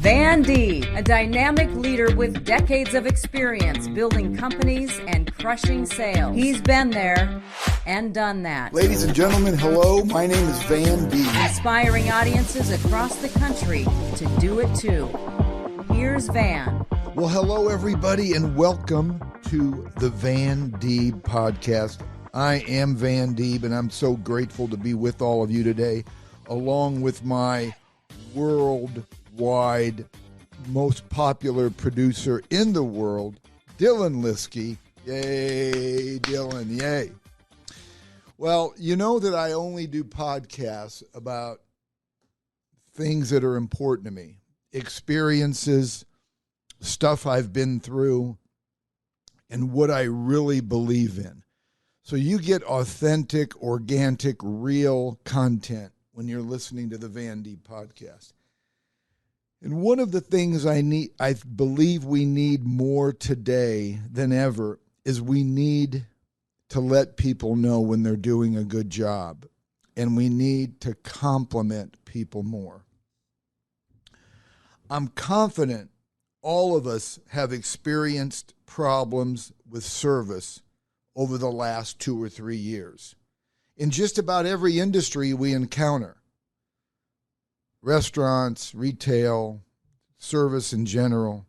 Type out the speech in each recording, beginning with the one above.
Van D, a dynamic leader with decades of experience building companies and crushing sales. He's been there and done that. Ladies and gentlemen, hello. My name is Van D. Inspiring audiences across the country to do it too. Here's Van. Well, hello, everybody, and welcome to the Van D podcast. I am Van D, and I'm so grateful to be with all of you today, along with my worldwide most popular producer in the world, Dylan Liskey. Yay, Dylan, yay. Well, you know that I only do podcasts about things that are important to me, experiences, stuff I've been through, and what I really believe in. So you get authentic, organic, real content when you're listening to the Van D podcast. And one of the things I believe we need more today than ever is we need to let people know when they're doing a good job. And we need to compliment people more. I'm confident all of us have experienced problems with service over the last 2 or 3 years. In just about every industry we encounter, restaurants, retail, service in general,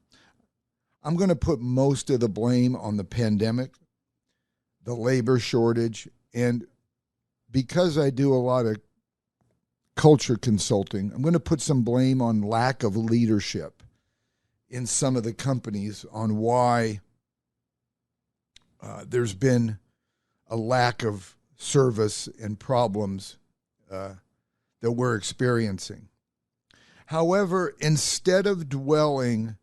I'm going to put most of the blame on the pandemic, the labor shortage, and because I do a lot of culture consulting, I'm going to put some blame on lack of leadership in some of the companies on why there's been a lack of service and problems that we're experiencing. However, instead of dwelling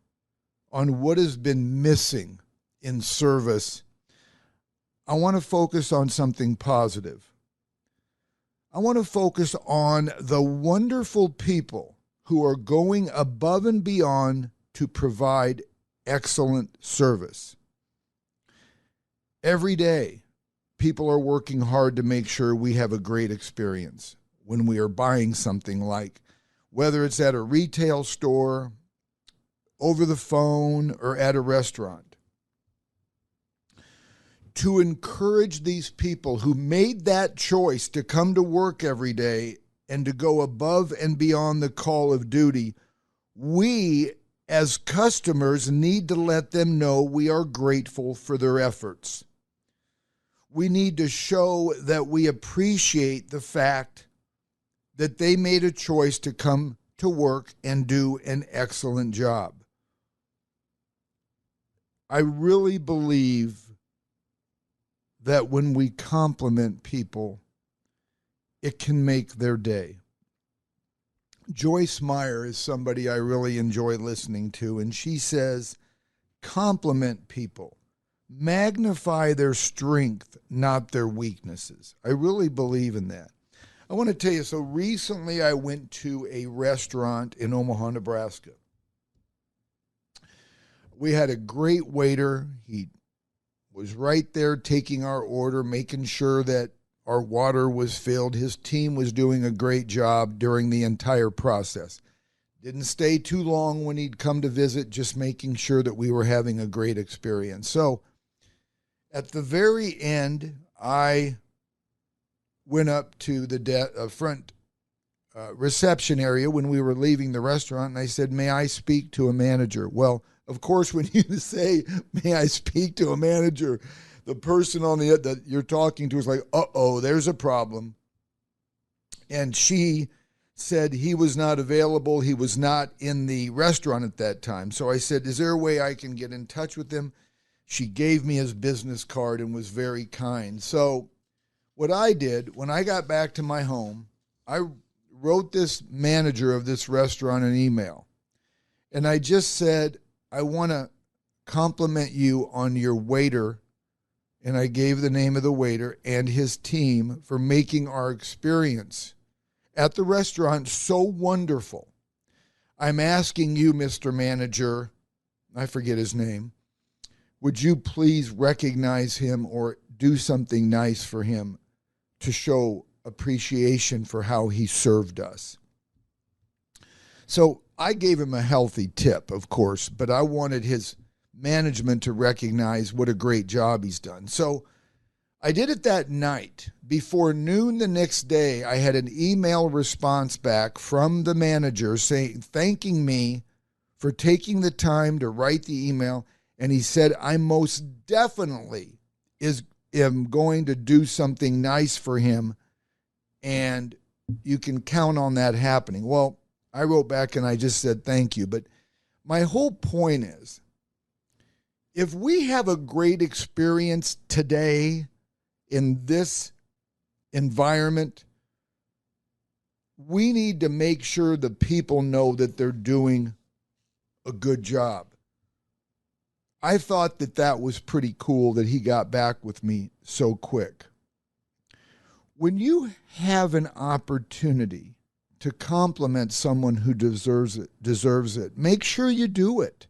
on what has been missing in service, I want to focus on something positive. I want to focus on the wonderful people who are going above and beyond to provide excellent service. Every day, people are working hard to make sure we have a great experience when we are buying something, like whether it's at a retail store, over the phone, or at a restaurant. To encourage these people who made that choice to come to work every day and to go above and beyond the call of duty, we as customers need to let them know we are grateful for their efforts. We need to show that we appreciate the fact that they made a choice to come to work and do an excellent job. I really believe that when we compliment people, it can make their day. Joyce Meyer is somebody I really enjoy listening to, and she says, compliment people. Magnify their strength, not their weaknesses. I really believe in that. I want to tell you, so recently I went to a restaurant in Omaha, Nebraska. We had a great waiter. He was right there taking our order, making sure that our water was filled. His team was doing a great job during the entire process. Didn't stay too long when he'd come to visit, just making sure that we were having a great experience. So at the very end, I went up to the front reception area when we were leaving the restaurant, and I said, may I speak to a manager? Well, of course, when you say, may I speak to a manager, the person on the that you're talking to is like, uh-oh, there's a problem. And she said he was not available. He was not in the restaurant at that time. So I said, is there a way I can get in touch with him? She gave me his business card and was very kind. So what I did, when I got back to my home, I wrote this manager of this restaurant an email. And I just said, I want to compliment you on your waiter. And I gave the name of the waiter and his team for making our experience at the restaurant so wonderful. I'm asking you, Mr. Manager, I forget his name, would you please recognize him or do something nice for him to show appreciation for how he served us? So I gave him a healthy tip, of course, but I wanted his management to recognize what a great job he's done. So I did it that night. Before noon the next day, I had an email response back from the manager thanking me for taking the time to write the email. And he said, I most definitely am going to do something nice for him, and you can count on that happening. Well, I wrote back and I just said thank you. But my whole point is, if we have a great experience today in this environment, we need to make sure the people know that they're doing a good job. I thought that was pretty cool that he got back with me so quick. When you have an opportunity to compliment someone who deserves it, make sure you do it.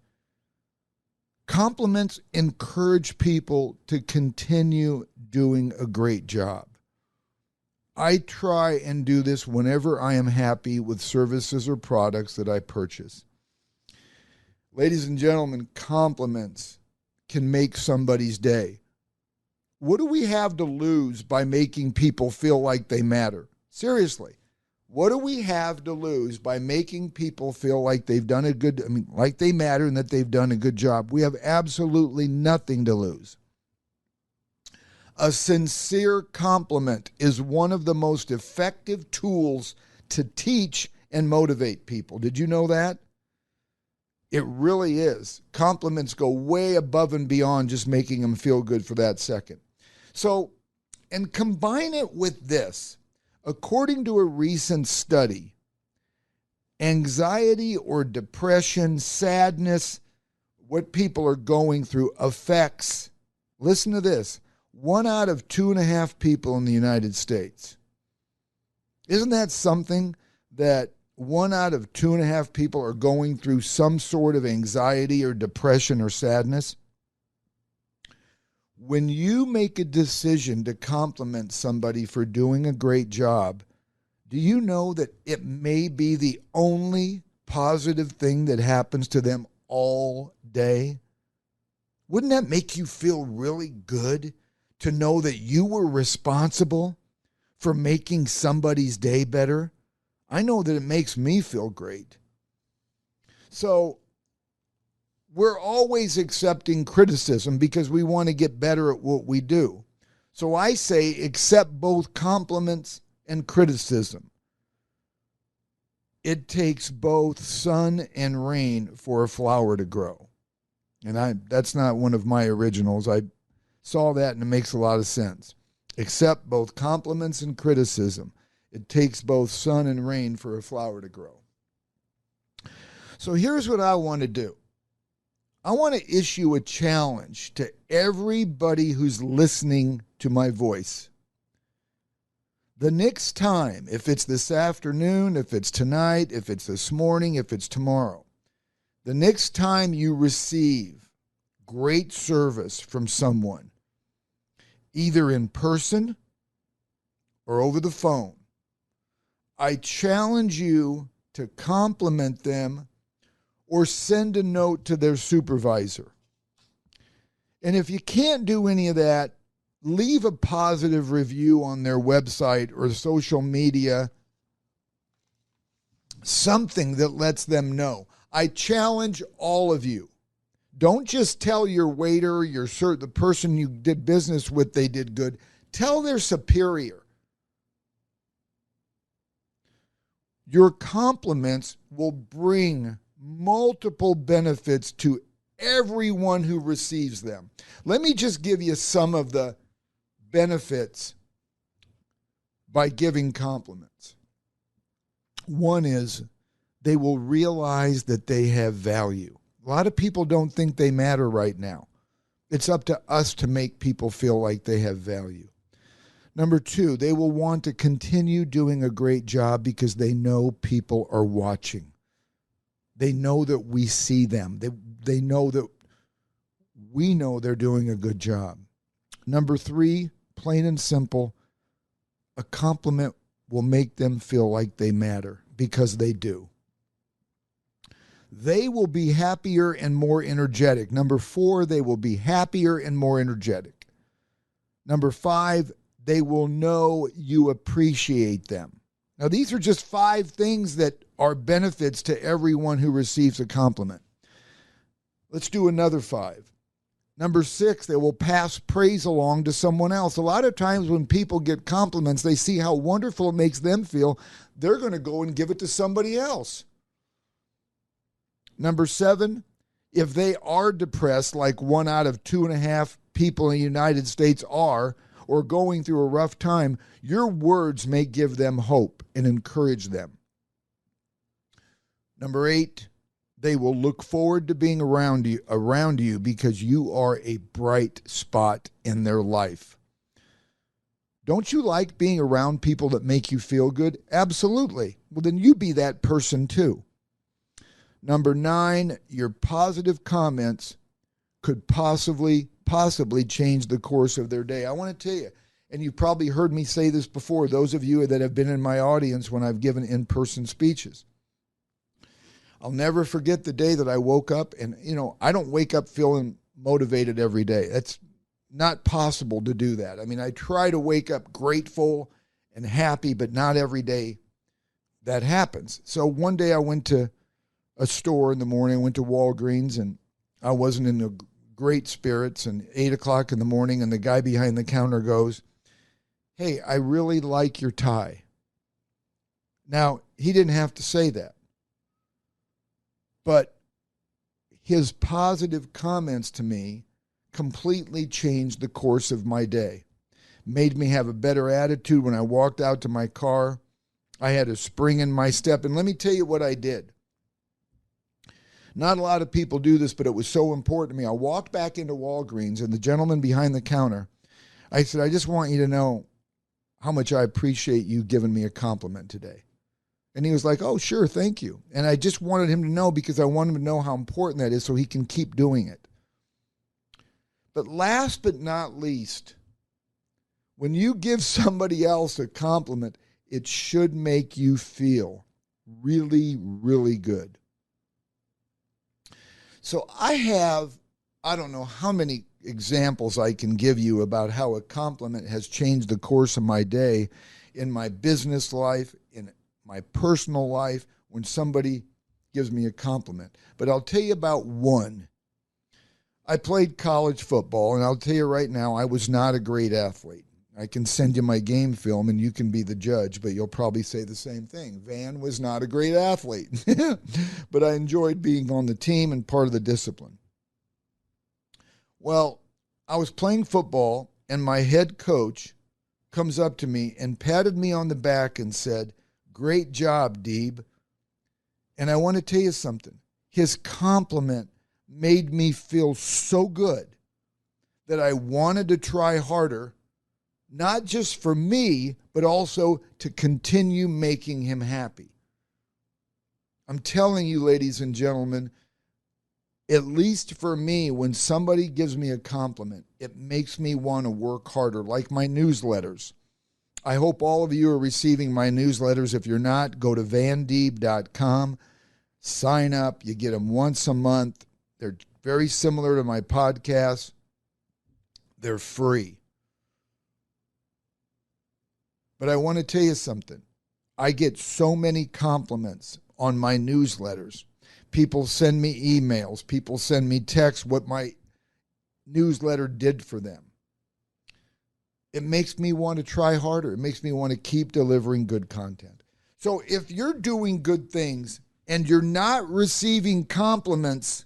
Compliments encourage people to continue doing a great job. I try and do this whenever I am happy with services or products that I purchase. Ladies and gentlemen, compliments can make somebody's day. What do we have to lose by making people feel like they matter? Seriously, what do we have to lose by making people feel like like they matter and that they've done a good job? We have absolutely nothing to lose. A sincere compliment is one of the most effective tools to teach and motivate people. Did you know that? It really is. Compliments go way above and beyond just making them feel good for that second. So, and combine it with this. According to a recent study, anxiety or depression, sadness, what people are going through affects, listen to this, 1 out of 2.5 people in the United States. Isn't that something, that 1 out of 2.5 people are going through some sort of anxiety or depression or sadness? When you make a decision to compliment somebody for doing a great job, do you know that it may be the only positive thing that happens to them all day? Wouldn't that make you feel really good to know that you were responsible for making somebody's day better? I know that it makes me feel great. So we're always accepting criticism because we want to get better at what we do. So I say accept both compliments and criticism. It takes both sun and rain for a flower to grow. And that's not one of my originals. I saw that and it makes a lot of sense. Accept both compliments and criticism. It takes both sun and rain for a flower to grow. So here's what I want to do. I want to issue a challenge to everybody who's listening to my voice. The next time, if it's this afternoon, if it's tonight, if it's this morning, if it's tomorrow, the next time you receive great service from someone, either in person or over the phone, I challenge you to compliment them or send a note to their supervisor. And if you can't do any of that, leave a positive review on their website or social media, something that lets them know. I challenge all of you. Don't just tell your waiter, the person you did business with they did good. Tell their superior. Your compliments will bring multiple benefits to everyone who receives them. Let me just give you some of the benefits by giving compliments. One is they will realize that they have value. A lot of people don't think they matter right now. It's up to us to make people feel like they have value. Number 2, they will want to continue doing a great job because they know people are watching. They know that we see them. They know that we know they're doing a good job. Number 3, plain and simple, a compliment will make them feel like they matter because they do. they will be happier and more energetic. Number 4, they will be happier and more energetic. Number 5, they will know you appreciate them. Now, these are just 5 things that are benefits to everyone who receives a compliment. Let's do another 5. Number 6, they will pass praise along to someone else. A lot of times when people get compliments, they see how wonderful it makes them feel. They're going to go and give it to somebody else. Number 7, if they are depressed, like 1 out of 2.5 people in the United States are, or going through a rough time, your words may give them hope and encourage them. Number 8, they will look forward to being around you because you are a bright spot in their life. Don't you like being around people that make you feel good? Absolutely. Well, then you be that person too. Number 9, your positive comments could possibly change the course of their day. I want to tell you, and you've probably heard me say this before, those of you that have been in my audience when I've given in-person speeches. I'll never forget the day that I woke up, and, I don't wake up feeling motivated every day. That's not possible to do that. I mean, I try to wake up grateful and happy, but not every day that happens. So one day I went to a store in the morning, I went to Walgreens, and I wasn't in the great spirits, and 8 o'clock in the morning, and the guy behind the counter goes, "Hey, I really like your tie." Now, he didn't have to say that. But his positive comments to me completely changed the course of my day. Made me have a better attitude when I walked out to my car. I had a spring in my step. And let me tell you what I did. Not a lot of people do this, but it was so important to me. I walked back into Walgreens, and the gentleman behind the counter, I said, "I just want you to know how much I appreciate you giving me a compliment today." And he was like, "Oh, sure, thank you." And I just wanted him to know because I want him to know how important that is so he can keep doing it. But last but not least, when you give somebody else a compliment, it should make you feel really, really good. So I don't know how many examples I can give you about how a compliment has changed the course of my day in my business life, in my personal life, when somebody gives me a compliment. But I'll tell you about one. I played college football, and I'll tell you right now, I was not a great athlete. I can send you my game film, and you can be the judge, but you'll probably say the same thing. Van was not a great athlete, but I enjoyed being on the team and part of the discipline. Well, I was playing football, and my head coach comes up to me and patted me on the back and said, "Great job, Deeb." And I want to tell you something. His compliment made me feel so good that I wanted to try harder, not just for me, but also to continue making him happy. I'm telling you, ladies and gentlemen, at least for me, when somebody gives me a compliment, it makes me want to work harder, like my newsletters. I hope all of you are receiving my newsletters. If you're not, go to vandeeb.com, sign up. You get them once a month. They're very similar to my podcast. They're free. But I want to tell you something. I get so many compliments on my newsletters. People send me emails. People send me texts what my newsletter did for them. It makes me want to try harder. It makes me want to keep delivering good content. So if you're doing good things and you're not receiving compliments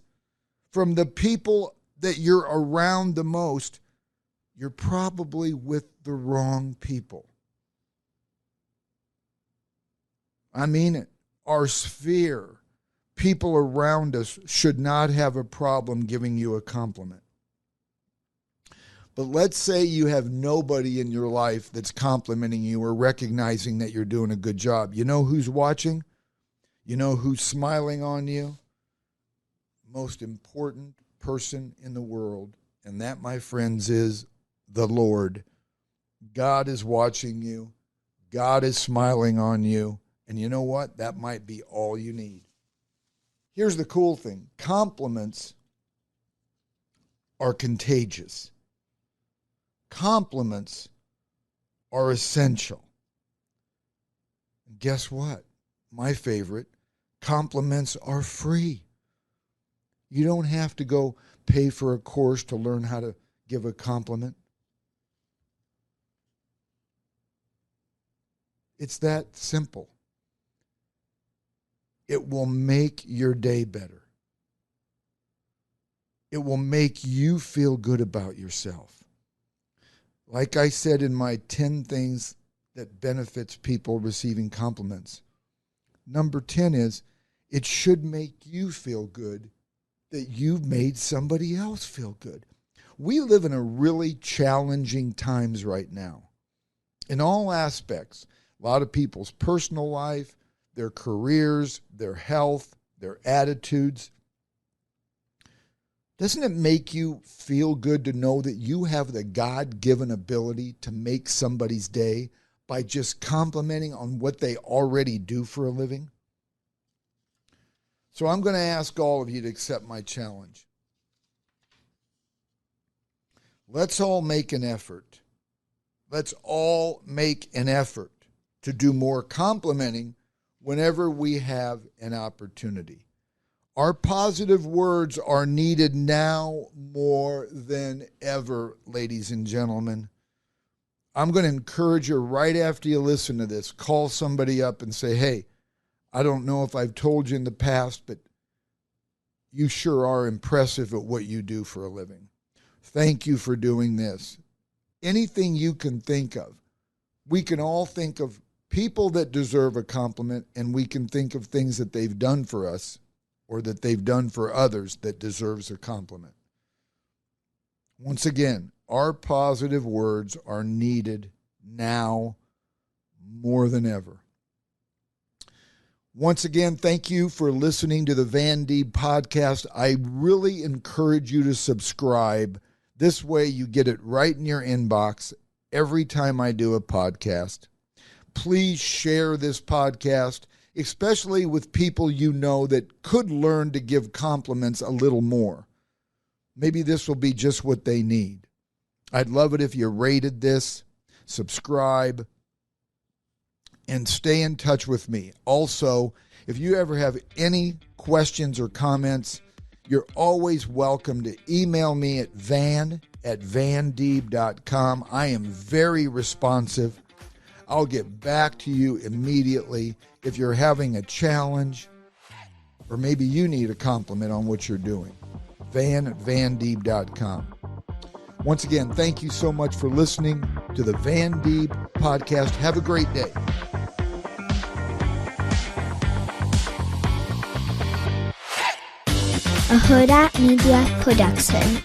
from the people that you're around the most, you're probably with the wrong people. I mean it. Our sphere, people around us should not have a problem giving you a compliment. But let's say you have nobody in your life that's complimenting you or recognizing that you're doing a good job. You know who's watching? You know who's smiling on you? Most important person in the world, and that, my friends, is the Lord. God is watching you. God is smiling on you. And you know what? That might be all you need. Here's the cool thing. Compliments are contagious. Compliments are essential. Guess what? My favorite, compliments are free. You don't have to go pay for a course to learn how to give a compliment. It's that simple. It will make your day better. It will make you feel good about yourself. Like I said in my 10 things that benefits people receiving compliments, number 10 is it should make you feel good that you've made somebody else feel good. We live in a really challenging times right now. In all aspects, a lot of people's personal life, their careers, their health, their attitudes. Doesn't it make you feel good to know that you have the God-given ability to make somebody's day by just complimenting on what they already do for a living? So I'm going to ask all of you to accept my challenge. Let's all make an effort. Let's all make an effort to do more complimenting whenever we have an opportunity. Our positive words are needed now more than ever, ladies and gentlemen. I'm going to encourage you right after you listen to this, call somebody up and say, hey, I don't know if I've told you in the past, but you sure are impressive at what you do for a living. Thank you for doing this. Anything you can think of. We can all think of people that deserve a compliment, and we can think of things that they've done for us or that they've done for others that deserves a compliment. Once again, our positive words are needed now more than ever. Once again, thank you for listening to the Van Deeb podcast. I really encourage you to subscribe. This way you get it right in your inbox every time I do a podcast. Please share this podcast, especially with people you know that could learn to give compliments a little more. Maybe this will be just what they need. I'd love it if you rated this, subscribe, and stay in touch with me. Also, if you ever have any questions or comments, you're always welcome to email me at van@vandeeb.com. I am very responsive. I'll get back to you immediately if you're having a challenge or maybe you need a compliment on what you're doing. van@vandeeb.com. Once again, thank you so much for listening to the Van Deeb podcast. Have a great day. A Hurrdat Media Production.